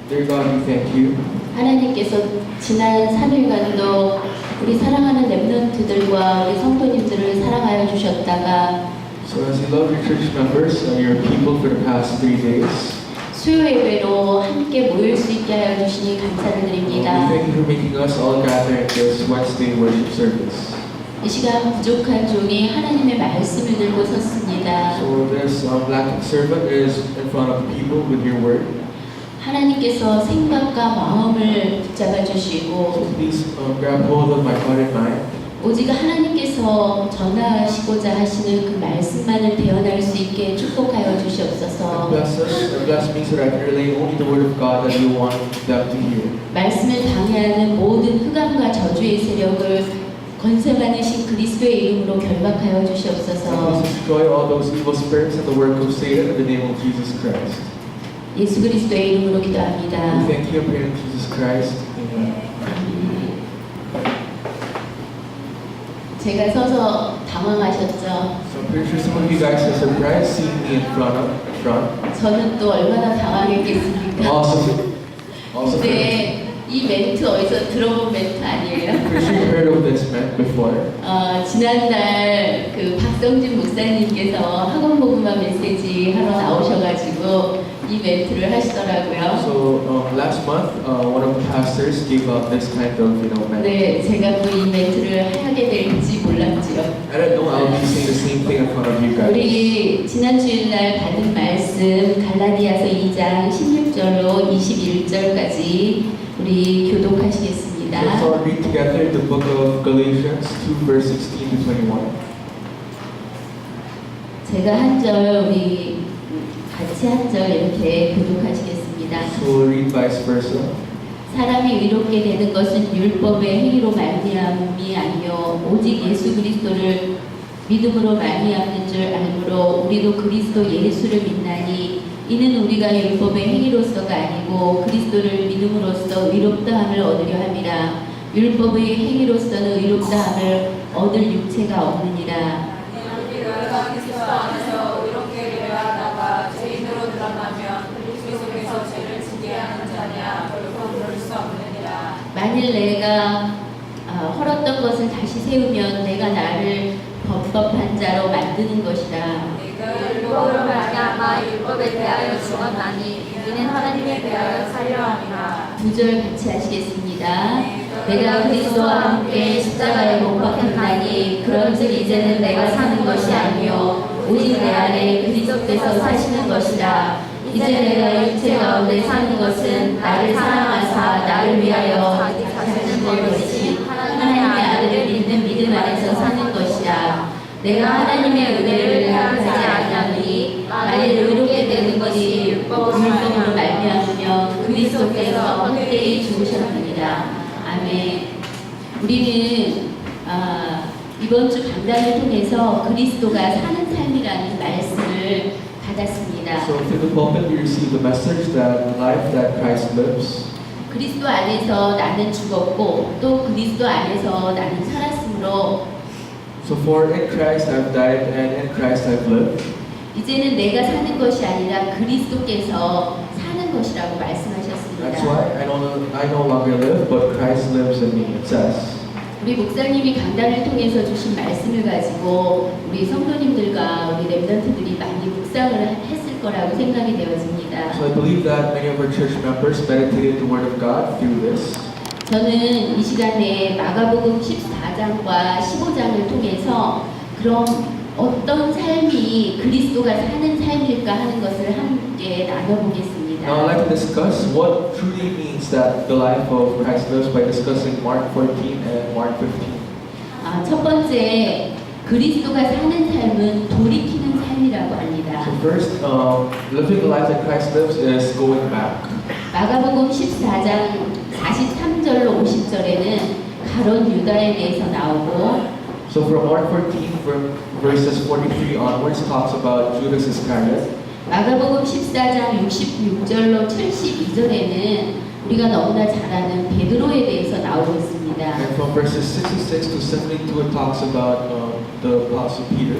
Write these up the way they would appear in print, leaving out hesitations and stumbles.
Dear God, we thank you. 하나님께서 지난 3일간도 우리 사랑하는 랩런트들과 우리 성도님들을 사랑하여 주셨다가 So as you love your church members and your people for the past 3 days, 수요 예배로 함께 모일 수 있게 하여 주시니 감사를 we 드립니다. thank you for making us all gather in this Wednesday worship service. 이 시간 부족한 종이 하나님의 말씀을 들고 섰습니다. So this lacking servant is in front of people with your word. 하나님께서 생각과 마음을 붙잡아 So 주시고 please grab hold of my heart and mind. 오직 하나님께서 전하시고자 하시는 그 말씀만을 대언할 수 있게 축복하여 And 주시옵소서. bless us and bless me so that I can relay only the word of God that you want them to hear. 말씀을 방해하는 모든 흑암과 저주의 세력을 권세 많으신 그리스도의 이름으로 결박하여 And 주시옵소서. please destroy all those evil spirits and the work of Satan in the name of Jesus Christ. 예수 그리스도의 이름으로 기도합니다. We thank you and pray in Jesus Christ. Amen. 제가 서서 당황하셨죠? So I'm pretty sure some of you guys are surprised seeing me in front. 저는 또 얼마나 당황했겠습니까? Also, 근데 이 멘트 어디서 들어본 멘트 아니에요? pretty sure you heard of this man before. 지난달 그 박성진 목사님께서 학원 복음화 메시지 하러 나오셔가지고 이 멘트를 하시더라고요. So last month, one of the pastors gave up this kind of message. 네, 제가 또 이 멘트를 하게 될지 몰랐지요. I didn't know I'll be saying the same thing in front of you guys. 우리 지난 주일날 받은 말씀 갈라디아서 2장 16절로 21절까지 우리 교독하시겠습니다. So let's all read together the book of Galatians 2 verse 16 to 21. 제가 한 절 우리 같이 한 절 이렇게 교독하시겠습니다. So we'll read vice versa. 사람이 의롭게 되는 것은 율법의 행위로 말미암음이 아니요 오직 예수 그리스도를 믿음으로 말미암는 줄 알므로 우리도 그리스도 예수를 믿나니 이는 우리가 율법의 행위로서가 아니고 그리스도를 믿음으로써 의롭다함을 얻으려 함이라. 율법의 행위로서는 의롭다함을 얻을 육체가 없느니라. 우리가 그리스도 안에서 의롭게 되려 하다가 죄인으로 드러나면 그리스도 속에서 죄를 지게 하는 자냐 결코 그럴 수 없느니라. 만일 내가 헐었던 것을 다시 세우면 내가 나를 범법한 자로 만드는 것이라. 내가 율법으로 말미암아 율법에 대하여 죽었나니 이는 하나님에 대하여 살려 함이라. 2절 같이 하시겠습니다. 내가 그리스도와 함께 십자가에 못 박혔나니 그런즉 이제는 내가 사는 것이 아니요 오직 내 안에 그리스도께서 사시는 것이라. 이제 내가 육체 가운데 사는 것은 나를 사랑하사 나를 위하여 자기 자신을 것이 하나님의 아들을 믿는 믿음 안에서 사는 것이라. 내가 하나님의 은혜를 생각하지 아니하노니 만일 의롭게 되는 것이 율법으로 말미암으면 그리스도께서 헛되이 죽으셨느니라. 아멘. 우리는 이번 주 강단을 통해서 그리스도가 사는 삶이라는 말씀을 받았습니다. So through the pulpit we receive the message that life that Christ lives. 그리스도 안에서 나는 죽었고 또 그리스도 안에서 나는 살았으므로 So for in Christ I've died and in Christ I've lived. 이제는 내가 사는 것이 아니라 그리스도께서 사는 것이라고 말씀하셨습니다. That's why I no longer live, but Christ lives in me. It says. 우리 목사님이 강단을 통해서 주신 말씀을 가지고 우리 성도님들과 우리 랩런트들이 많이 묵상을 했을 거라고 생각이 되어집니다. So I believe that many of our church members meditated the Word of God through this. 저는 이 시간에 마가복음 14장과 15장을 통해서 그럼 어떤 삶이 그리스도가 사는 삶일까 하는 것을 함께 나눠보겠습니다. Now I'd like to discuss what truly means that the life of Christ lives by discussing Mark 14 and Mark 15. 첫 번째, 그리스도가 사는 삶은 돌이키는 삶이라고 합니다. So first, living the life that Christ lives is going back. 마가복음 14장 43절로 50절에는 가론 유다에 대해서 나오고 So from Mark 14 from verses 43 onwards talks about Judas Iscariot. 마가복음 14장 66절로 72절에는 우리가 너무나 잘 아는 베드로에 대해서 나오고 있습니다. And from verses 66 to 72 it talks about the Apostle Peter.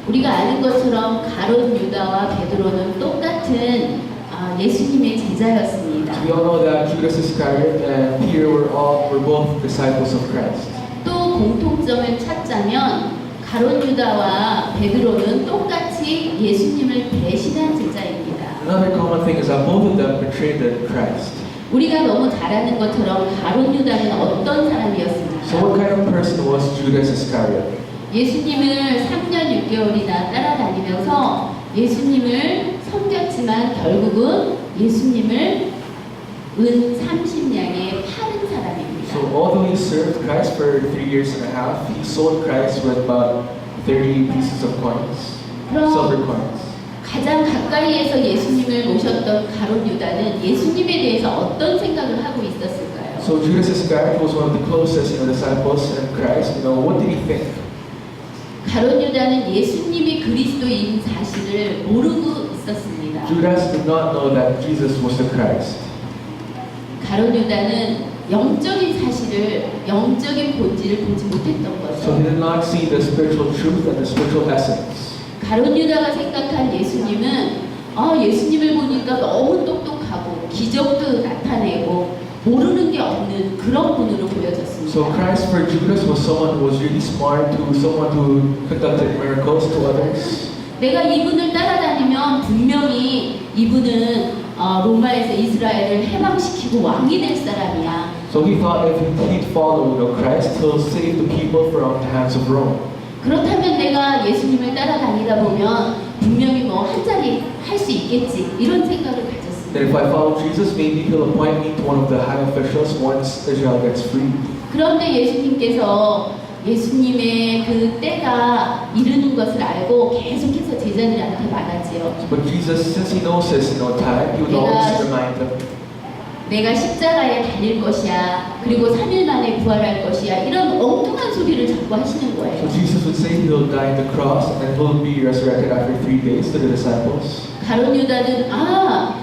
우리가 아는 것처럼 가론 유다와 베드로는 똑같은 예수님의 제자였습니다. 있습니다. We all know that Judas Iscariot and Peter were both disciples of Christ. 또 공통점을 찾자면 가룟 유다와 베드로는 똑같이 예수님을 배신한 제자입니다. Another common thing is that both of them betrayed Christ. 우리가 너무 잘 아는 것처럼 가룟 유다는 어떤 사람이었습니까? So what kind of person was Judas Iscariot? 예수님을 3년 6개월이나 따라다니면서 예수님을 섬겼지만 결국은 예수님을 은 30냥에 파는 사람입니다. So although he served Christ for 3 years and a half, he sold Christ with about 30 pieces of coins, silver 그럼 coins. 가장 가까이에서 예수님을 모셨던 가룟 유다는 예수님에 대해서 어떤 생각을 하고 있었을까요? So Judas Iscariot was one of the closest, disciples in Christ. What did he think? 가룟 유다는 예수님이 그리스도인 사실을 모르고 있었습니다. Judas did not know that Jesus was the Christ. 가룟 유다는 영적인 사실을, 영적인 본질을 보지 못했던 So he 거죠. did not see the spiritual truth and the spiritual essence. 가룟 유다가 생각한 예수님은 예수님을 보니까 너무 똑똑하고 기적도 나타내고 모르는 게 없는 그런 분으로 보여졌습니다. So Christ for Judas was someone who was really smart, someone who conducted miracles to others. 내가 이분을 따라다니면 분명히 이분은 로마에서 이스라엘을 해방시키고 왕이 될 사람이야. So he thought if he'd follow Christ, he'll save the people from the hands of Rome. 그렇다면 내가 예수님을 따라다니다 보면 분명히 뭐 한 자리 할 수 있겠지 이런 생각을 가졌습니다. That if I follow Jesus, maybe he'll appoint me to one of the high officials once Israel gets free. 그런데 예수님께서 예수님의 그 때가 이르는 것을 알고 계속해서 제자들한테 말하지요. But Jesus, since he knows his time, he would always remind them. 내가 십자가에 달릴 것이야. 그리고 3일 만에 부활할 것이야. 이런 엉뚱한 소리를 자꾸 하시는 So 거예요. Jesus would say he'll die on the cross and he'll be resurrected after 3 days to the disciples. 가룟 유다는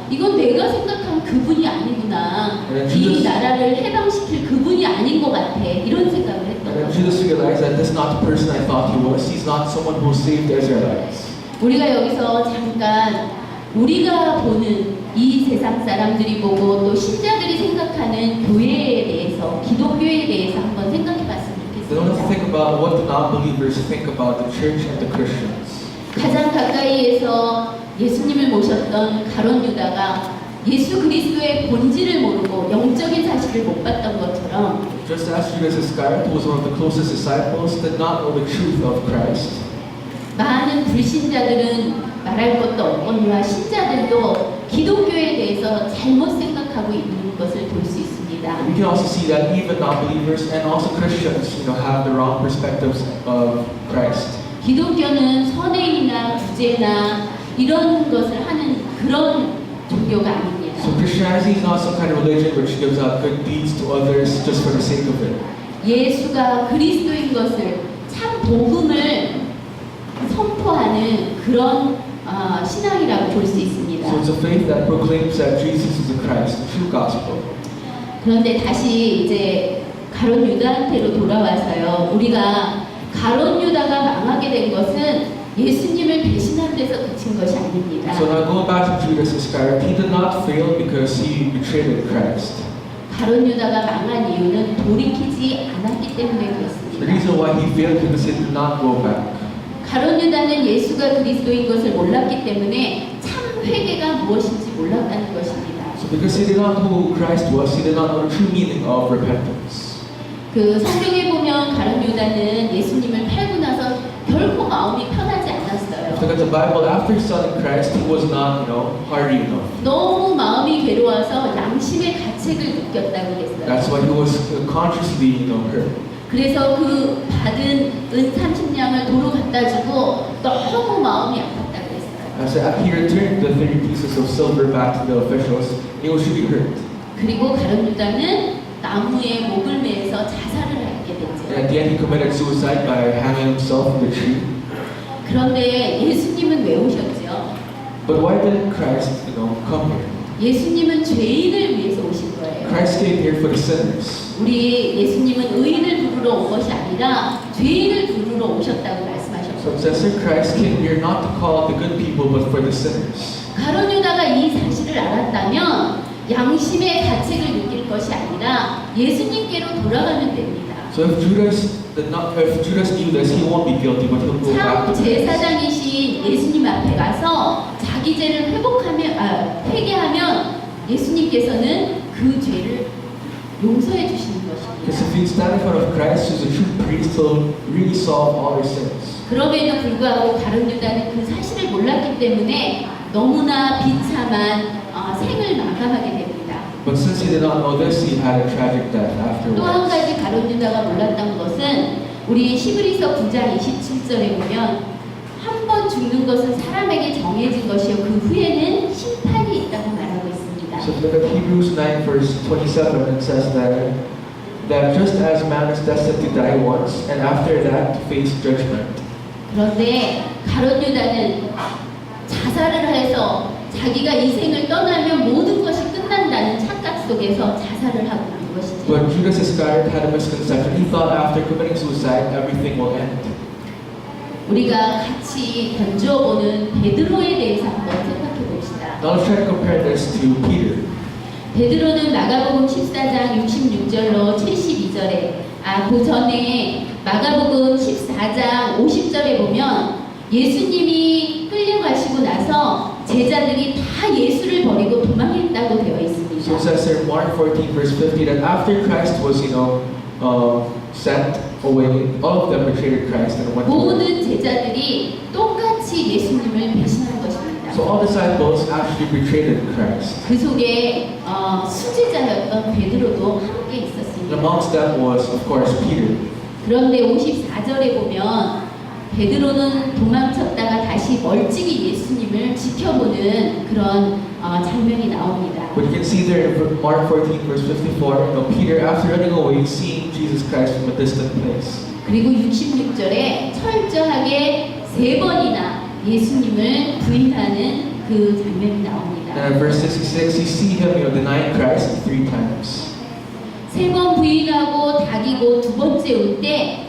이건 내가 생각한 그분이 아니구나. 이 나라를 해방시킬 그분이 아닌 것 같아. 이런 생각을 And 했던 then 거죠. Jesus realized that this is not the person I thought he was. He's not someone who saved the Israelites. 우리가 여기서 잠깐 우리가 보는 이 세상 사람들이 보고 또 신자들이 생각하는 교회에 대해서 기독교에 대해서 한번 생각해 봤으면 They don't have to 좋겠습니다. think about what the non-believers think about the church and the Christians. 가장 가까이에서 예수님을 모셨던 가룟 유다가 예수 그리스도의 본질을 모르고 영적인 사실을 못 봤던 것처럼 Just as Judas Iscariot, who was one of the closest disciples, did not know the truth of Christ. 많은 불신자들은 말할 것도 없거니와 신자들도 기독교에 대해서 잘못 생각하고 있는 것을 볼 수 있습니다. We can also see that even non-believers and also Christians, have the wrong perspectives of Christ. 기독교는 선행이나 구제나 이런 것을 하는 그런 종교가 아닙니다. So Christianity is not some kind of religion which gives out good deeds to others just for the sake of it. 예수가 그리스도인 것을 참 복음을 선포하는 그런 신앙이라고 볼 수 있습니다. So it's a faith that proclaims that Jesus is the Christ, the true gospel. 그런데 다시 이제 가룟 유다한테로 돌아와서요. 우리가 가룟 유다가 망하게 된 것은 예수님을 배신한 데서 그친 것이 아닙니다. So now going back to Judas Iscariot, he did not fail because he betrayed Christ. 가룟 유다가 망한 이유는 돌이키지 않았기 때문에 The 그렇습니다. reason why he failed because he did not go back. 가룟 유다는 예수가 그리스도인 것을 몰랐기 때문에 참 회개가 무엇인지 몰랐다는 것입니다. So because he did not know who Christ was, he did not know the true meaning of repentance. 그 성경에 보면 가룟 유다는 예수님을 팔고 나서 결코 마음이 편하지 않았어요. Look at the Bible. After selling Christ, he was not, hardy enough. 너무 마음이 괴로워서 양심의 가책을 느꼈다고 그랬어요. That's why he was consciously, hurt. 그래서 그 받은 은 30냥을 도로 갖다 주고 너무 마음이 아팠다고 그랬어요. As he returned the 30 pieces of silver back to the officials, he was really hurt. 그리고 가룟 유다는 나무에 목을 매서 자살을 하게 And 됐죠. at the end, he committed suicide by hanging himself in the tree. 그런데 예수님은 왜 오셨죠? But why did Christ, come here? 예수님은 죄인을 위해서 오신 거예요. Christ came here for the sinners. 우리 예수님은 의인을 부르러 온 것이 아니라 죄인을 부르러 오셨다고 말씀하셨어요. So it says here, Christ came here not to call the good people, but for the sinners. 가룟 유다가 이 사실을 알았다면 양심의 가책을 느낄 것이 아니라 예수님께로 돌아가면 됩니다. So if Judas knew this, he won't be guilty, but he'll go back 참 to Christ. 제사장이신 예수님 앞에 가서 자기 죄를 회개하면 예수님께서는 그 죄를 용서해 주시는 Because 것입니다. if we stand in front of Christ, who's a true priest, he'll really solve all our sins. 그럼에도 불구하고 가룟 유다는 그 사실을 몰랐기 때문에 너무나 비참한 생을 마감하게 됩니다. But since he did not know this, he had a tragic death 또 한 afterwards. 가지 가룟 유다가 몰랐던 것은 우리 히브리서 9장 27절에 보면 한 번 죽는 것은 사람에게 정해진 것이요 그 후에는 심판이 있다고 말하고 있습니다. So if you look at Hebrews 9 verse 27, it says that just as man is destined to die once, and after that to face judgment. 그런데 가룟 유다는 자살을 해서 자기가 이 생을 떠나면 모든 것이 끝난다는 착각 속에서 자살을 하고 만 것이죠. But Judas Iscariot had a misconception. He thought after committing suicide, everything will end. 우리가 같이 던져보는 베드로에 대해서 한번 생각해 봅시다. Now let's try to compare this to Peter. 베드로는 마가복음 14장 66절로 72절에 그 전에 마가복음 14장 50절에 보면 예수님이 끌려가시고 나서 제자들이 다 예수를 버리고 도망했다고 되어 So 있습니다. it says in Mark 14 verse 50 that after Christ was, sent away, all of them betrayed Christ and went away. 모든 제자들이 똑같이 예수님을 배신한 것입니다. So all disciples actually betrayed Christ. 그 속에 수제자였던 베드로도 함께 And 있었습니다. amongst them was, of course, Peter. 그런데 54절에 보면 베드로는 도망쳤다가 다시 멀찍이 예수님을 지켜보는 그런 장면이 나옵니다. But you can see there in Mark 14 verse 54, Peter, after running away, seeing Jesus Christ from a distant place. 그리고 66절에 철저하게 3번이나 예수님을 부인하는 그 장면이 나옵니다. And in verse 66, you see him, denying Christ 3 times. 3번 부인하고 다기고 2번째 올 때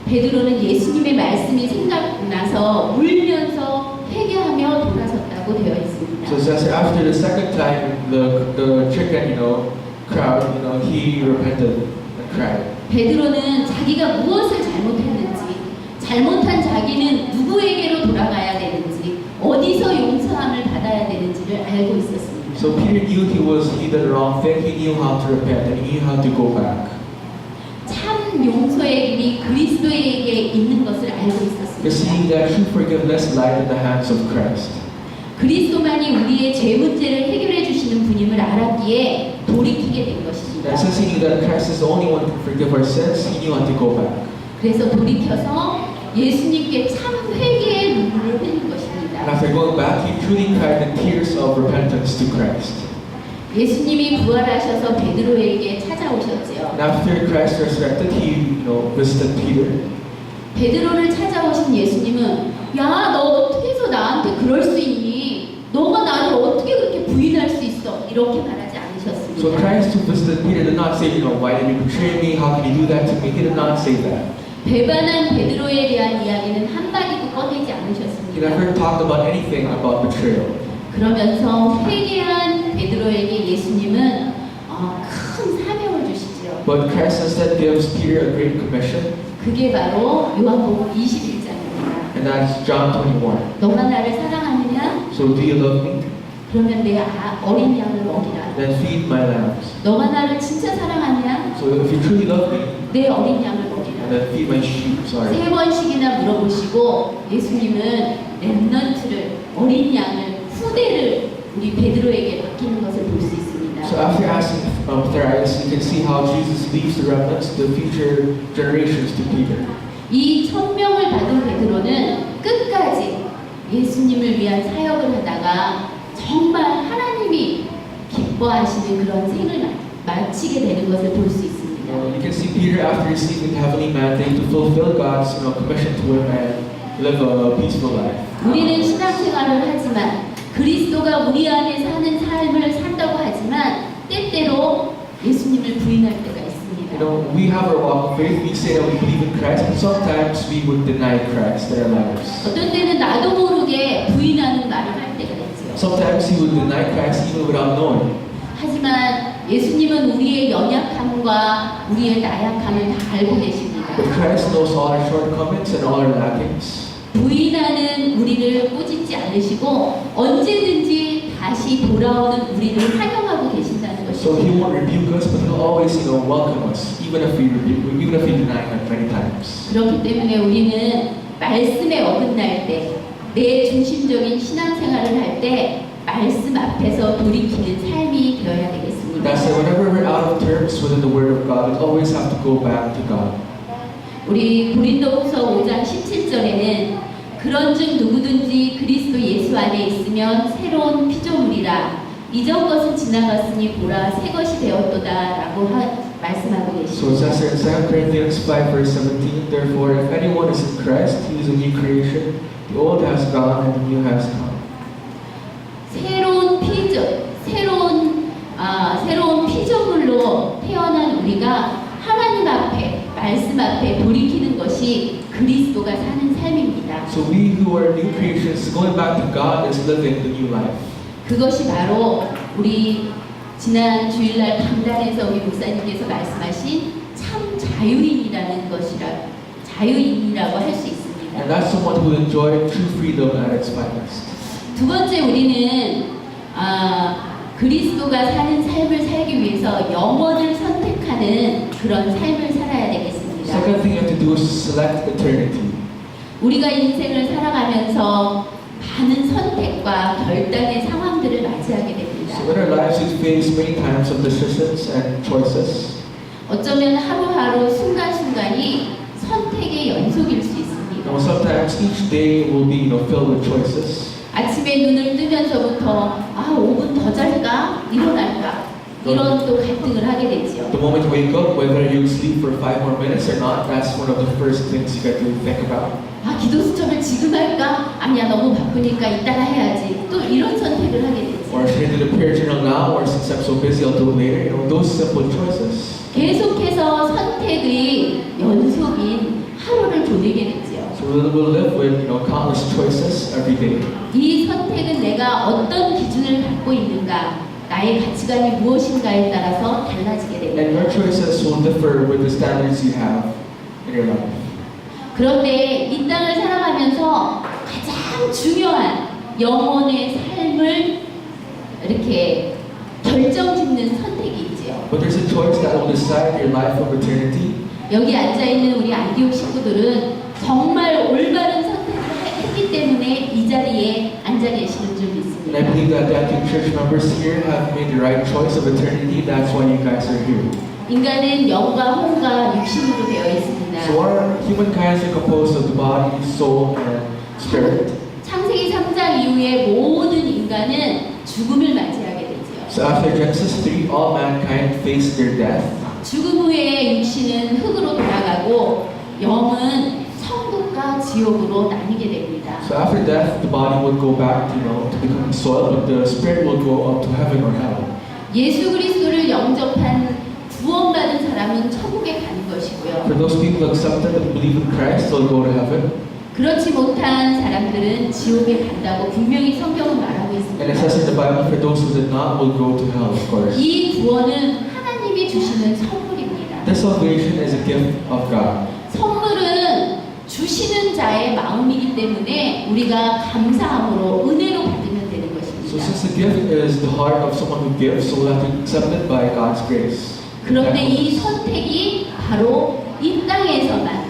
베드로는 예수님의 말씀이 생각나서 울면서 회개하며 돌아섰다고 되어 있습니다. So it says after the second time, the chicken, crowd, he repented and cried. 베드로는 자기가 무엇을 잘못했는지, 잘못한 자기는 누구에게로 돌아가야 되는지, 어디서 용서함을 받아야 되는지를 알고 있었습니다. So Peter knew he did the wrong thing. He knew how to repent and he knew how to go back. 참 용서의 길이 그리스도에게 있는 것을 알고 Because 있었습니다. seeing that true forgiveness lied in the hands of Christ. 그리스도만이 우리의 죄 문제를 해결해 주시는 분임을 알았기에 돌이키게 된 것입니다. And since he knew that Christ is the only one who can forgive our sins, he knew how to go back. 그래서 돌이켜서 예수님께 참 회개의 눈물을 흘린 And 것입니다. after going back, he truly cried in tears of repentance to Christ. 예수님이 부활하셔서 베드로에게 찾아오셨지요. And after Christ resurrected, he visited Peter. 베드로를 찾아오신 예수님은 야, 너 어떻게 해서 나한테 그럴 수 있니? 너가 나를 어떻게 그렇게 부인할 수 있어? 이렇게 말하지 So 않으셨습니다. Christ who visited Peter did not say, why did you betray me? How can you do that to me? He did not say that. 배반한 베드로에 대한 이야기는 한마디도 꺼내지 He 않으셨습니다. never talked about anything about betrayal. 그러면서 회개한 베드로에게 예수님은 큰 사명을 주시죠. But Christ instead gives Peter a great commission, 그게 바로 요한복음 21장입니다. and that's John 21. 너가 나를 사랑하느냐? So do you love me? 그러면 내 어린 양을 먹이라. Then feed my lambs. 너가 나를 진짜 사랑하느냐? So if you truly love me, 내 어린 양을 먹이라. then feed my sheep. Sorry. 3번씩이나 물어보시고 예수님은 렘넌트를 어린 양을 후대를 우리 베드로에게 맡기는 것을 볼 수 있습니다. So after asking thrice, you can see how Jesus leaves the remnants, the future generations, to Peter. 이 천명을 받은 베드로는 끝까지 예수님을 위한 사역을 하다가 정말 하나님이 기뻐하시는 그런 생을 마치게 되는 것을 볼 수 있습니다. You can see Peter after receiving the heavenly mandate to fulfill God's commission to him and live a peaceful life. 우리는 신앙생활을 하지만 그리스도가 우리 안에 사는 삶을 산다고 하지만 때때로 예수님을 부인할 때가 있습니다. We have our walk of faith. We say that we believe in Christ, but sometimes we would deny Christ in our lives. 어떤 때는 나도 모르게 부인하는 말을 할 때가 있죠. Sometimes he would deny Christ even without knowing. 하지만 예수님은 우리의 연약함과 우리의 나약함을 다 알고 계십니다. But Christ knows all our shortcomings and all our lackings. 부인하는 우리를 꾸짖지 않으시고 언제든지 다시 돌아오는 우리를 환영하고 계신다는 So He 것입니다. won't rebuke us, but He'll always, welcome us, even if we deny Him many times. 그렇기 때문에 우리는 말씀에 어긋날 때, 내 중심적인 신앙생활을 할 때 말씀 앞에서 돌이키는 삶이 되어야 되겠습니다. That's why whenever we're out of terms within the Word of God, we always have to go back to God. 우리 고린도후서 5장 17절에는 그런즉 누구든지 그리스도 예수 안에 있으면 새로운 피조물이라 이전 것은 지나갔으니 보라 새 것이 되었도다라고 말씀하고 So 계십니다. it says in 2 Corinthians 5 verse 17, Therefore, if anyone is in Christ, he is a new creation. The old has gone and the new has come. 새로운 피조물로 태어난 우리가 하나님 앞에 말씀 앞에 돌이키는 것이 그리스도가 사는 삶입니다. So we who are new creations, going back to God is living the new life. 그것이 바로 우리 지난 주일날 강단에서 우리 목사님께서 말씀하신 참 자유인이라고 할 수 있습니다. And that's someone who enjoyed true freedom at its finest. 두 번째 우리는 그리스도가 사는 삶을 살기 위해서 영원을 선택하는 그런 삶을 살아야 되겠습니다. Second thing you have to do is select eternity. 우리가 인생을 살아가면서 많은 선택과 결단의 상황들을 맞이하게 됩니다. So in our lives we face many times of decisions and choices. 어쩌면 하루하루 순간순간이 선택의 연속일 수 있습니다. Now sometimes each day will be filled with choices. 아침에 눈을 뜨면서부터 5분 더 잘까? 일어날까? 이런 또 갈등을 하게 되지요. The moment you wake up, whether you sleep for 5 more minutes or not, that's one of the first things you got to think about. 기도 수첩을 지금 할까? 아니야 너무 바쁘니까 이따가 해야지. 또 이런 선택을 하게 되지. Or should I do the prayer journal now, or since I'm so busy, I'll do it later. Those simple choices. 계속해서 선택의 연속인 하루를 보내게 되지요. So we'll live with countless choices every day. 이 선택은 내가 어떤 기준을 갖고 있는가, 나의 가치관이 무엇인가에 따라서 달라지게 됩니다. And your choices will differ with the standards you have in your life. 그런데 이 땅을 살아가면서 가장 중요한 영혼의 삶을 이렇게 결정짓는 선택이 있지요. But there's a choice that will decide your life of eternity. 여기 앉아있는 우리 안디옥 식구들은 정말 올바른 선택을 했기 때문에 이 자리에 앉아 계시는 줄 And I 믿습니다. believe that the active church members here have made the right choice of eternity. That's why you guys are here. 인간은 영과 혼과 육신으로 되어 있습니다. So our humankind is composed of the body, soul, and spirit. 창세기 3장 이후에 모든 인간은 죽음을 맞이하게 되지요. So after Genesis 3, all mankind faced their death. 죽음 후에 육신은 흙으로 돌아가고 영은 천국과 지옥으로 나뉘게 됩니다. So after death, the body would go back, to become soil, but the spirit will go up to heaven or hell. 예수 그리스도를 영접한 구원받은 사람은 천국에 가는 것이고요. For those people who accepted and believe in Christ, they'll go to heaven. 그렇지 못한 사람들은 지옥에 간다고 분명히 성경은 말하고 And it 있습니다. says in the Bible, for those who did not, will go to hell, of course. 이 구원은 하나님이 주시는 선물입니다. This salvation is a gift of God. 선물은 주시는 자의 마음이기 때문에 우리가 감사함으로 은혜로 받으면 되는 So 것입니다. since the gift is the heart of someone who gives, so we'll have to accept it by God's grace. 그런데 이 선택이 바로 이 땅에서만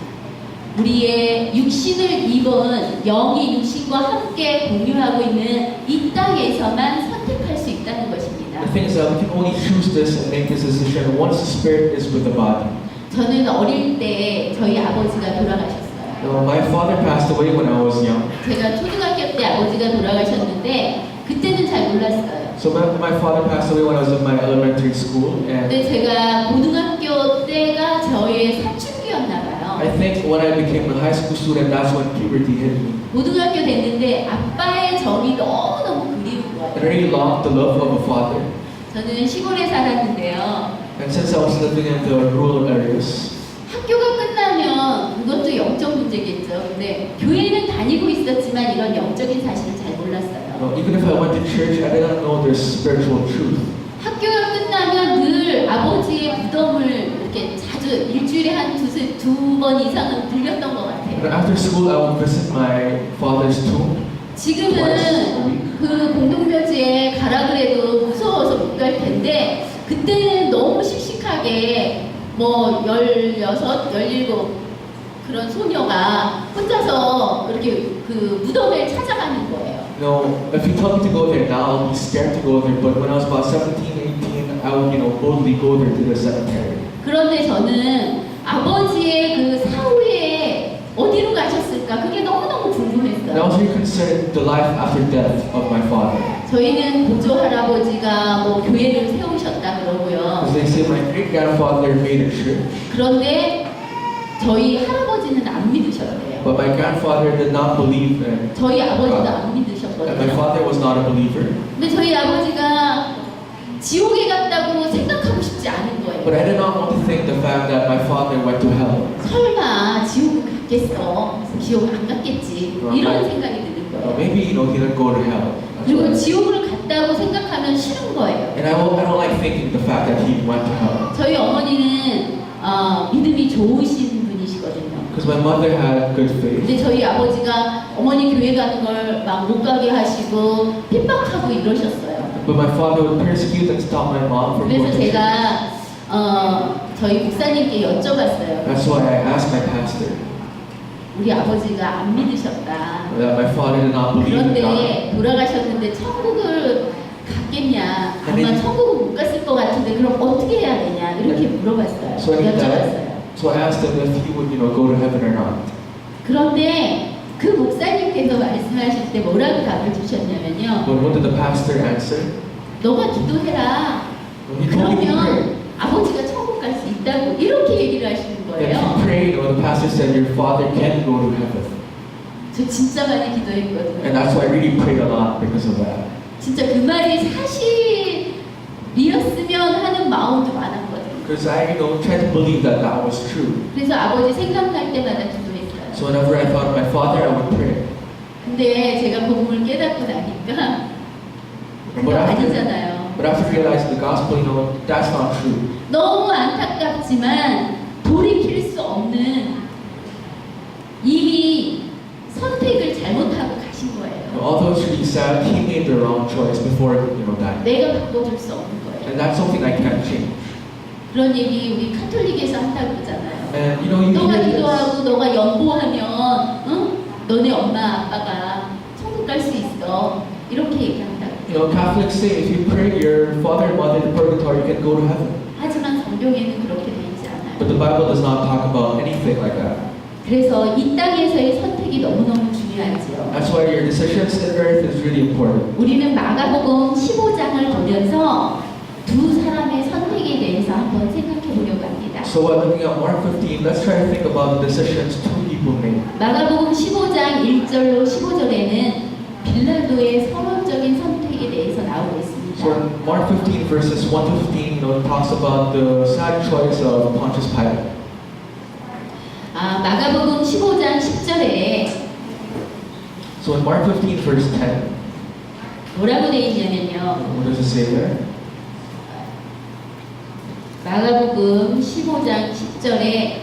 우리의 육신을 입은 영이 육신과 함께 공유하고 있는 이 땅에서만 선택할 수 있다는 것입니다. The thing is that we can only choose this and make this decision once the spirit is with the body. 저는 어릴 때 저희 아버지가 돌아가셨어요. My father passed away when I was young. 제가 초등학교 때 아버지가 돌아가셨는데 그때는 잘 몰랐어요. So my father passed away when I was in my elementary school, and 근데 제가 고등학교 때가 저의 사춘기였나 봐요. I think when I became a high school student, that's when puberty hit me. 고등학교 됐는데 아빠의 정이 너무너무 그리운 I 거예요. really longed the love of a father. 저는 시골에 살았는데요. And since I was living in the rural areas, 학교가 끝나면 그것도 영적 문제겠죠. 근데 교회는 다니고 있었지만 이런 영적인 사실을 잘 몰랐어요. even if I went to church, I did not know there's spiritual truth. 학교가 일주일에 한 두 번 이상은 들렸던 것 같아요. And after school, I would visit my father's tomb. 지금은 그 공동묘지에 가라 그래도 무서워서 못 갈 텐데 그때는 너무 씩씩하게 뭐 16, 17 그런 소녀가 혼자서 이렇게 그 무덤을 찾아가는 거예요. You know, if you tell me to go there now, I'll be scared to go there. But when I was about 17, 18, I would, boldly go there to the cemetery. 그런데 저는 아버지의 그 사후에 어디로 가셨을까 그게 너무너무 And I 궁금했어요. was really concerned the life after death of my father. 저희는 보조 할아버지가 뭐 교회를 세우셨다 그러고요. Because they say my great grandfather made a church, 그런데 저희 할아버지는 안 믿으셨대요. but my grandfather did not believe in. 저희 아버지도 안 And my 믿으셨거든요. father was not a believer. 근데 저희 아버지가 지옥에 갔다고 생각하고 싶지 않은 But 거예요. I did not want to think the fact that my father went to hell. 설마 지옥을 갔겠어? 지옥 안 갔겠지? 이런 생각이 드는 거예요. Maybe he didn't go to hell. That's 그리고 why. 지옥을 갔다고 생각하면 싫은 거예요. And I don't like thinking the fact that he went to hell. 저희 어머니는 믿음이 좋으신 분이시거든요. Because my mother had good faith. 근데 저희 아버지가 어머니 교회 가는 걸 막 못 가게 하시고 핍박하고 이러셨어요. But my father would persecute and stop my mom from going 그래서 to church. 제가 저희 목사님께 여쭤봤어요. That's why I asked my pastor 우리 아버지가 안 믿으셨다. that my father did not believe in God. 그런데 돌아가셨는데 천국을 갔겠냐? 아마 천국을 못 갔을 것 같은데 그럼 어떻게 해야 되냐? 이렇게 물어봤어요. So when he 여쭤봤어요. died, so I asked him if he would, go to heaven or not. 그런데 그 목사님께서 말씀하실 때 뭐라고 답을 주셨냐면요. But what did the pastor answer? 너가 기도해라. When he told me to pray. 그러면 아버지가 천국 갈 수 있다고 이렇게 얘기를 하시는 If 거예요. you pray, the pastor said your father can go to heaven. 저 진짜 많이 기도했거든요. And that's why I really prayed a lot because of that. 진짜 그 말이 사실이었으면 하는 마음도 많았거든요. Because I, tried to believe that that was true. 그래서 아버지 생각날 때마다 기도했어요. So whenever I thought of my father, I would pray. 근데 제가 복음을 깨닫고 나니까 그거 But after, 아니잖아요. but after realizing the gospel, that's not true. 너무 안타깝지만 돌이킬 수 없는 이미 선택을 잘못하고 가신 거예요. Although it's really sad, he made the wrong choice before, died. 내가 바꿔줄 수 없는 거예요. And that's something I can't change. 그런 얘기 우리 카톨릭에서 한다고 그러잖아요. And you 너가 hear this. 기도하고 너가 연보하면 응? 너네 엄마 아빠가 천국 갈 수 있어. 이렇게 얘기한다고. Catholics say if you pray your father and mother in purgatory, you can go to heaven. 하지만 성경에는 그렇게 되어 있지 않아요. But the Bible does not talk about anything like that. 그래서 이 땅에서의 선택이 너무너무 중요하지요. That's why your decisions in earth is really important. 우리는 마가복음 15장을 보면서 두 사람의 선택에 대해서 한번 생각해 보려고 합니다. So while looking at Mark 15, let's try to think about the decisions two people made. 마가복음 15장 1절로 15절에는 빌라도의 서론적인 선택에 대해서 나오고 있습니다. So in Mark 15 verses 1 to 15, it talks about the sad choice of Pontius Pilate. 마가복음 15장 10절에 So in Mark 15 verse 10, 뭐라고 되어 있냐면요. what does it say there? 마가복음 15장 10절에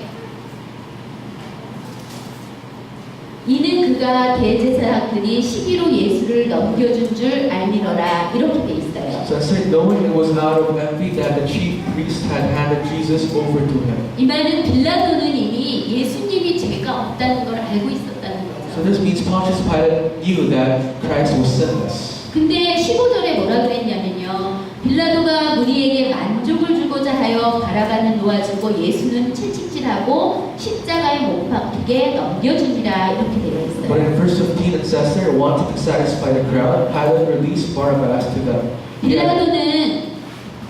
이는 그가 대제사장들이 시기로 예수를 넘겨준 줄 알미러라 이렇게 돼 있어요. So it said, knowing it was out of envy that the chief priest had handed Jesus over to him. 이 말은 빌라도는 이미 예수님이 죄가 없다는 걸 알고 있었다는 So 거죠. this means Pontius Pilate knew that Christ was sinless. 근데 15절에 뭐라 그랬냐면요. 빌라도가 무리에게 만족을 주고자 하여 바라바는 놓아주고 예수는 채찍질하고 십자가에 못 박히게 넘겨주니라 이렇게 되어 But 있어요. in verse 15 it says there, wanting to satisfy the crowd, Pilate released Barabbas to them. 빌라도는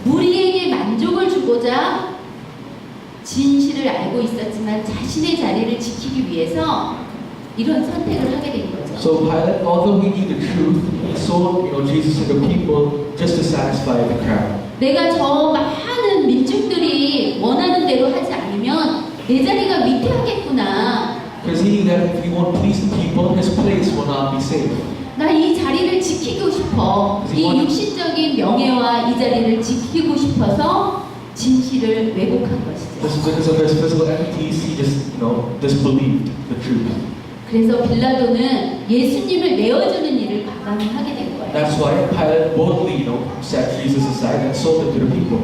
무리에게 만족을 주고자 진실을 알고 있었지만 자신의 자리를 지키기 위해서 이런 선택을 하게 된 거죠. So Pilate, although he knew the truth, he sold, Jesus to the people just to satisfy the crowd. 내가 저 많은 민중들이 원하는 대로 하지 않으면 내 자리가 위태하겠구나. Because he knew that if he won't please the people, his place will not be safe. 나 이 자리를 지키고 싶어. 이 육신적인 명예와 이 자리를 지키고 싶어서 진실을 왜곡한 것이죠. Just because of his physical entities, he just, disbelieved the truth. 그래서 빌라도는 예수님을 내어주는 일을 과감히 하게 된 거예요. That's why Pilate boldly, set Jesus aside and sold him to the people.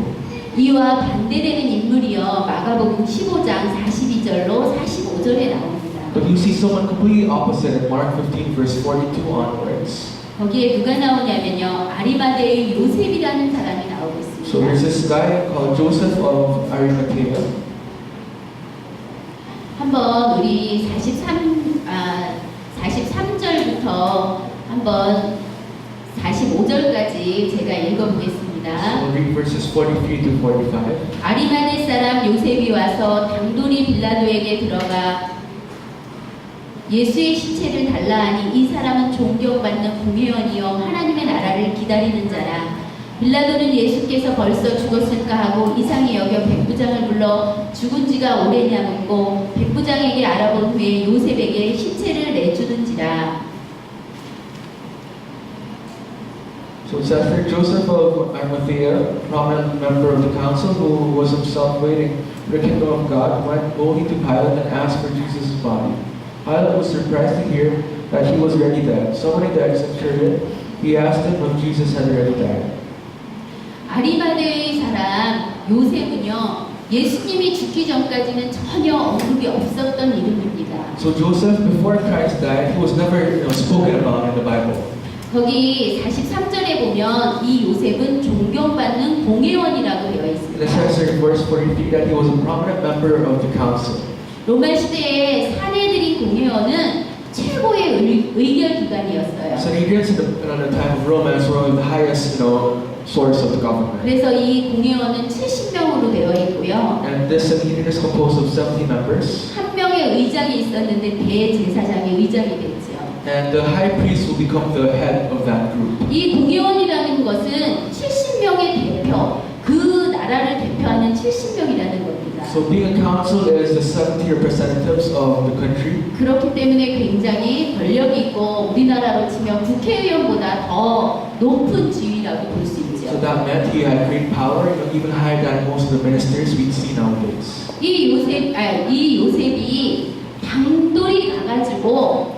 이와 반대되는 인물이요 마가복음 15장 42절로 45절에 나옵니다. But you see someone completely opposite in Mark 15, verse 42 onwards. 거기에 누가 나오냐면요 아리마대의 요셉이라는 사람이 나오고 있습니다. So there's this guy called Joseph of Arimathea. 한번 우리 43절부터 한번 45절까지 제가 읽어보겠습니다. So we'll read verses 43 to 45. 아리마대 사람 요셉이 와서 당돌이 빌라도에게 들어가 예수의 시체를 달라 하니 이 사람은 존경받는 공회원이요 하나님의 나라를 기다리는 자라. 빌라도는 예수께서 벌써 죽었을까 하고 이상히 여겨 백부장을 불러 죽은 지가 오래냐 묻고 백부장에게 알아본 후에 요셉에게 시체를 내주는지라. So it says here, Joseph of Arimathea, a prominent member of the council who was himself waiting for the kingdom of God, went boldly to Pilate and asked for Jesus' body. Pilate was surprised to hear that he was already dead. So when the centurion, he asked him if Jesus had already died. 아리마대의 사람 요셉은요 예수님이 죽기 전까지는 전혀 언급이 없었던 이름입니다. So Joseph, before Christ died, he was never spoken about in the Bible. 거기 43절에 보면 이 요셉은 존경받는 공회원이라고 되어 And 있습니다. it says here in verse 43 that he was a prominent member of the council. 로마 시대의 사내들인 공회원은 최고의 의결 기관이었어요. Sanhedrins in the time of Romans were one of the highest, source of the government. 그래서 이 공회원은 70명으로 되어 있고요. And this Sanhedrin is composed of 70 members. 한 명의 의장이 있었는데 대제사장의 의장이 됐죠. And the high priest will become the head of that group. 이 공회원이라는 것은 70명의 대표, 그 나라를 대표하는 70명이라는 겁니다. So being a council is the 70 representatives of the country. 그렇기 때문에 굉장히 권력이 있고 우리나라로 치면 국회의원보다 더 높은 지위라고 볼 수 So 있죠. that meant he had great power, even higher than most of the ministers we'd see nowadays. 이 요셉이 당돌이 가가지고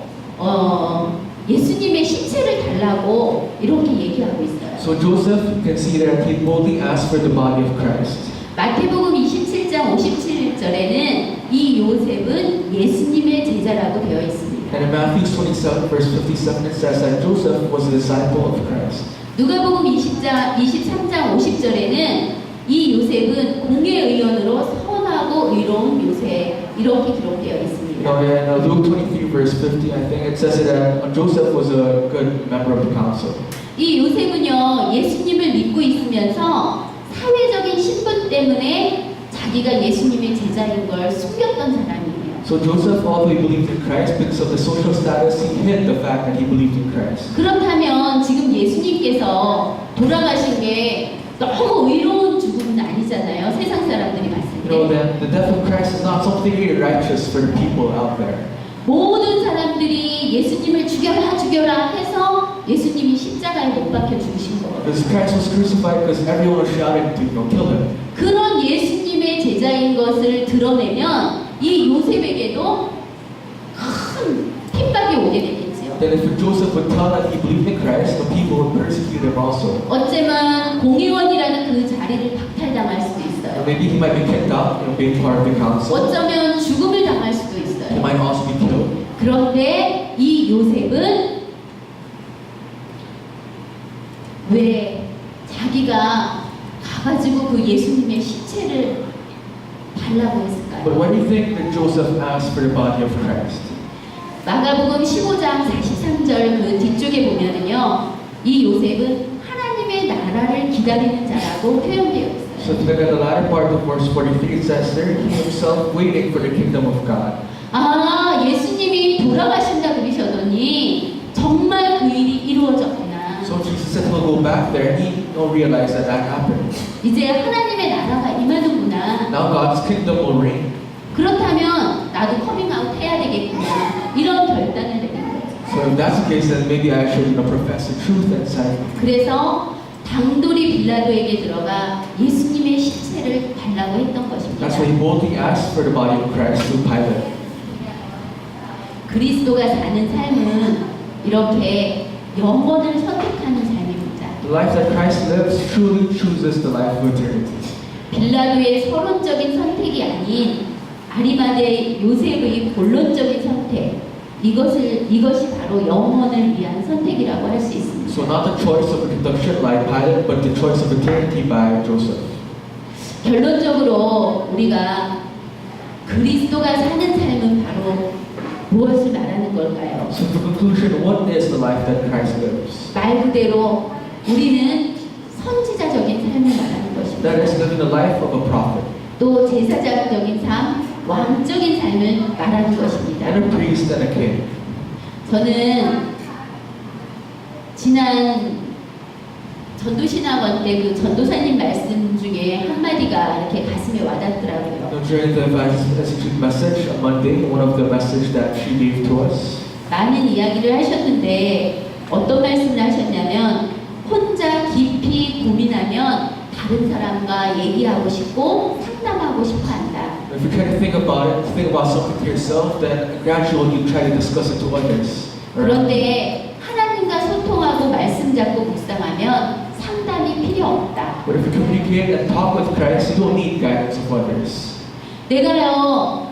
예수님의 시체를 달라고 이렇게 얘기하고 있어요. So Joseph, you can see that he boldly asked for the body of Christ. 마태복음 27장 57절에는 이 요셉은 예수님의 제자라고 되어 있습니다. And in Matthew 27, verse 57, it says that Joseph was a disciple of Christ. 누가복음 23장 50절에는 이 요셉은 공회의원으로 선하고 의로운 요셉 이렇게 기록되어 있습니다. In Luke 23, verse 50, I think it says that Joseph was a good member of the council. 이 요셉은요 예수님을 믿고 있으면서 사회적인 신분 때문에 자기가 예수님의 제자인 걸 숨겼던 사람이에요. So Joseph, although he believed in Christ, because of the social status, he hid the fact that he believed in Christ. 그렇다면 지금 예수님께서 돌아가신 게 너무 의로운 죽음은 아니잖아요. 세상 사람들이 봤을 Then the death of Christ is not something really righteous for the people out there. 모든 사람들이 예수님을 죽여라 해서 예수님이 십자가에 못 박혀 죽으신 거예요. Because Christ was crucified because everyone was shouting to kill him. 그런 예수님의 제자인 것을 드러내면 이 요셉에게도 큰 핍박이 오게 되겠지요. Then if Joseph would tell that he believed in Christ, the people would persecute him also. 어쩌면 공회원이라는 그 자리를 박탈당할 수도 있어요. Maybe he might be kicked out, being part of the council. 어쩌면 죽음을 당할 수도 He 있어요. might also be killed. 그런데 이 요셉은 왜 자기가 가가지고 그 예수님의 시체를 달라고 했을까요? But when you think that Joseph asked for the body of Christ, 마가복음 15장 43절 그 뒤쪽에 보면은요, 이 요셉은 하나님의 나라를 기다리는 자라고 표현되어 있어요. so if you look at the latter part of verse 43, it says there, he himself waiting for the kingdom of God. 아, 예수님이 돌아가신다 그러셨더니 정말 그 일이 이루어졌구나. So Jesus said he'll go back there, and he don't realize that that happened. 이제 하나님의 나라가 임하는구나. Now God's kingdom will reign. 그렇다면 나도 커밍아웃 해야 되겠구나. 이런 결단을 내린 거죠. So if that's the case, then maybe I should profess the truth inside me. 그래서 당돌이 빌라도에게 들어가 예수님의 시체를 달라고 했던 것입니다. That's why he boldly asked for the body of Christ through Pilate. 그리스도가 사는 삶은 이렇게 영원을 선택하는 삶입니다. The life that Christ lives truly chooses the life of eternity. 빌라도의 서론적인 선택이 아닌 아리마대 요셉의 본론적인 선택, 이것이 바로 영원을 위한 선택이라고 할 수 있습니다. So not the choice of reduction like Pilate, but the choice of eternity by Joseph. 결론적으로 우리가 그리스도가 사는 삶은 바로 무엇을 말하는 걸까요? So for conclusion, what is the life that Christ lives? 말 그대로 우리는 선지자적인 삶을 말하는 것입니다. That is living the life of a prophet, 또 제사장적인 삶, 왕적인 삶을 말하는 것입니다. and a priest and a king. 저는 지난 전도신학원 때 그 전도사님 말씀 중에 한마디가 이렇게 가슴에 와닿더라고요. During the evangelistic message on Monday, one of the messages that she gave to us, 많은 이야기를 하셨는데 어떤 말씀을 하셨냐면 혼자 깊이 고민하면 다른 사람과 얘기하고 싶고 상담하고 싶어 한다. if you try to think about something to yourself, then gradually you try to discuss it to others. 그런데 하나님과 소통하고 말씀 잡고 묵상하면 상담이 필요 없다. But if you communicate and talk with Christ, you don't need guidance of others. 내가요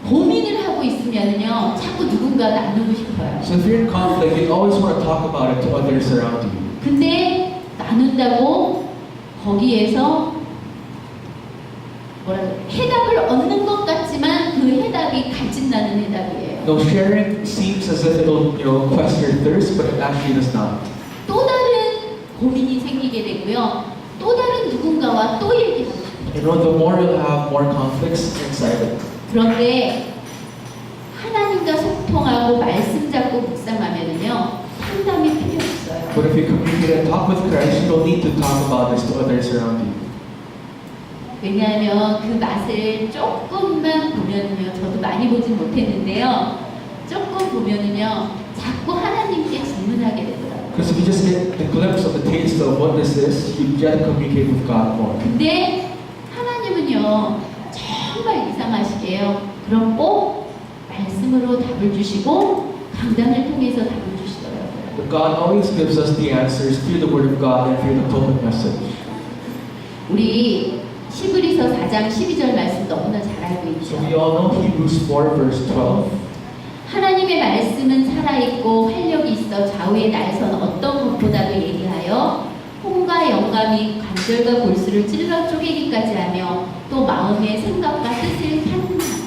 고민을 하고 있으면요 자꾸 누군가 나누고 싶어요. So if you're in conflict, you always want to talk about it to others around you. 근데 나눈다고 거기에서 해답을 얻는 것 같지만 그 해답이 갈증나는 해답이에요. No, sharing seems as if it'll, quench your thirst, but it actually does not. 또 다른 고민이 생기게 되고요. 또 다른 누군가와 또 얘기하고 싶어요. The more you'll have, more conflicts inside it. 그런데 하나님과 소통하고 말씀 잡고 묵상하면은요 상담이 필요 없어요. But if you communicate and talk with Christ, you don't need to talk about this to others around you. 왜냐하면 그 맛을 조금만 보면은요, 저도 많이 보진 못했는데요, 조금 보면은요, 자꾸 하나님께 질문하게 되더라고요. Because if you just get a glimpse of the taste of what this is, you get to communicate with God more. 근데 하나님은요, 정말 이상하시게요. 그럼 꼭 말씀으로 답을 주시고 강단을 통해서 답을 주시더라고요. But God always gives us the answers through the Word of God and through the pulpit message. 우리 히브리서 4장 12절 말씀 너무나 잘 알고 So 있죠. we all know Hebrews 4 verse 12. 하나님의 말씀은 살아있고 활력이 있어 좌우의 날선 어떤 것보다도 예리하여 혼과 영감이 관절과 골수를 찔러 쪼개기까지 하며 또 마음의 생각과 뜻을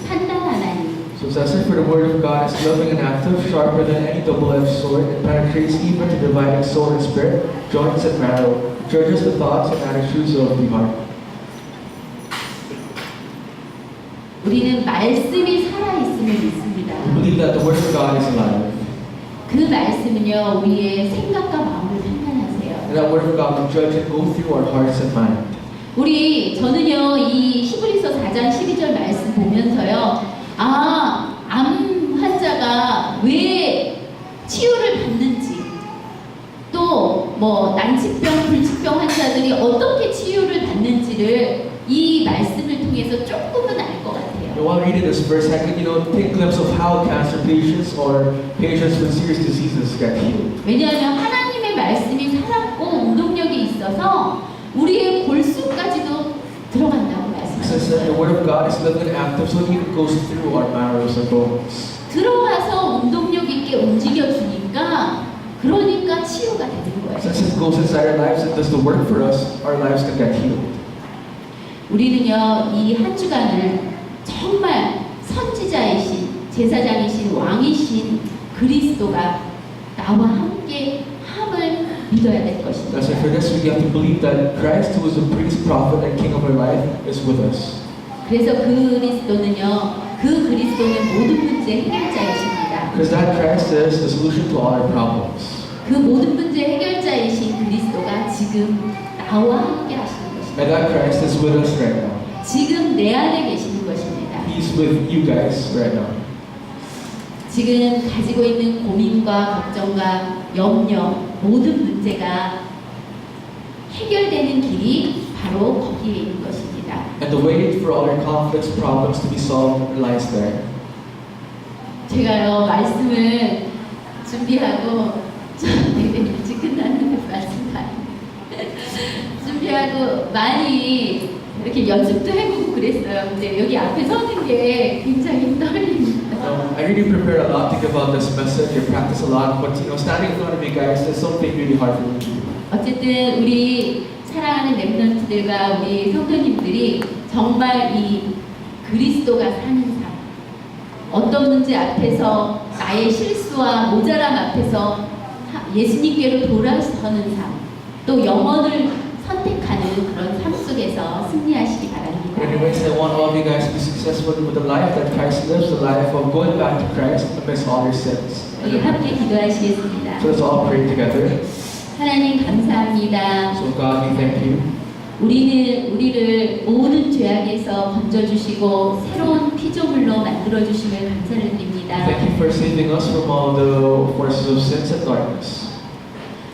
판단하나니. So it says, for the Word of God is living and active, sharper than any double-edged sword, and penetrates even to dividing soul and spirit, joints and marrow, judges the thoughts and attitudes of the heart. 우리는 말씀이 살아있음을 믿습니다. We believe that the Word of God is alive. 그 말씀은요, 우리의 생각과 마음을 판단하세요. And that Word of God will judge and go through our hearts and mind. 저는요, 이 히브리서 4장 12절 말씀 보면서요, 암 환자가 왜 치유를 받는지, 또 난치병, 불치병 환자들이 어떻게 치유를 받는지를 이 말씀을 통해서 조금은 알 것 같아요. While reading this verse, I could, take a glimpse of how cancer patients or patients with serious diseases get healed. 왜냐하면 하나님의 말씀이 살았고 운동력이 있어서 우리의 골수까지도 들어간다고 Since the 말씀하셨어요. Word of God is living and active, so it even goes through our marrows and bones. 들어가서 운동력 있게 움직여 주니까 그러니까 치유가 되는 거예요. Since it goes inside our lives and does the work for us, our lives can get healed. 우리는요, 이 한 주간을 정말 선지자이신, 제사장이신, 왕이신 그리스도가 나와 함께 함을 믿어야 될 것입니다. That's why for this we have to believe that Christ, who is the priest, prophet, and king of our life, is with us. 그래서 그 그리스도는 모든 문제 해결자이십니다. Because that Christ is the solution to all our problems. 그 모든 문제 해결자이신 그리스도가 지금 나와 함께 하시는 것입니다. And that Christ is with us right now. 지금 내 안에 계시는 것입니다. He's with you guys right now. 지금 가지고 있는 고민과 걱정과 염려, 모든 문제가 해결되는 길이 바로 거기에 있는 것입니다. And And the way for all your conflicts, problems to be solved lies there. 제가요 말씀을 준비하고 되게 일찍 끝나는 말씀가 준비하고 많이 이렇게 연습도 해보고 그랬어요. 근데 여기 앞에 서는 게 굉장히 떨립니다. I really prepared a lot to give out this message. I practiced a lot, but standing in front of you guys is something really hard for me to do. 어쨌든 우리 사랑하는 랩런트들과 우리 성도님들이 정말 이 그리스도가 사는 삶, 어떤 문제 앞에서 나의 실수와 모자람 앞에서 예수님께로 돌아서는 삶, 또 영혼을 선택하는 그런 삶 속에서 승리하시기 바랍니다. Anyways, I want all of you guys to be successful with the life that Christ lives, the life of going back to Christ amidst all your sins. 우리 함께 기도하시겠습니다. So let's all pray together. 하나님 감사합니다. So God, we thank you. 우리를 모든 죄악에서 건져주시고 새로운 피조물로 만들어주심을 감사를 드립니다. Thank you for saving us from all the forces of sins and darkness.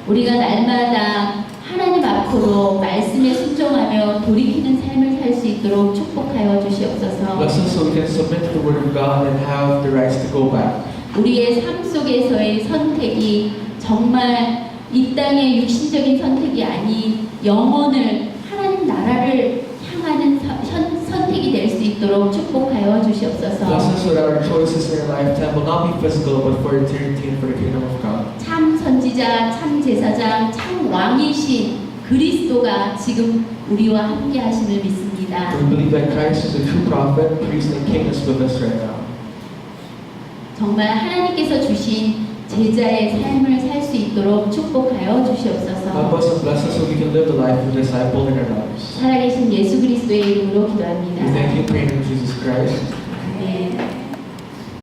우리가 날마다 하나님 앞으로 말씀에 순종하며 돌이키는 삶을 살 수 있도록 축복하여 주시옵소서. Bless us so we can submit to the Word of God and have the rights to go back. 우리의 삶 속에서의 선택이 정말 이 땅의 육신적인 선택이 아닌 영혼을 하나님 나라를 향하는 선택이 될 수 있도록 축복하여 주시옵소서. Bless us so that our choices in our lifetime will not be physical but for eternity and for the kingdom of God. 참 선지자, 참 제사장, 참 왕이신 그리스도가 지금 우리와 함께 하심을 믿습니다. We believe that Christ is a true prophet, priest, and king is with us right now. 정말 하나님께서 주신 제자의 삶을 살 수 있도록 축복하여 Help 주시옵소서. us and bless us so we can live the life of a disciple in our lives. 살아계신 예수 그리스도의 이름으로 We 기도합니다. thank you, praying in Jesus Christ.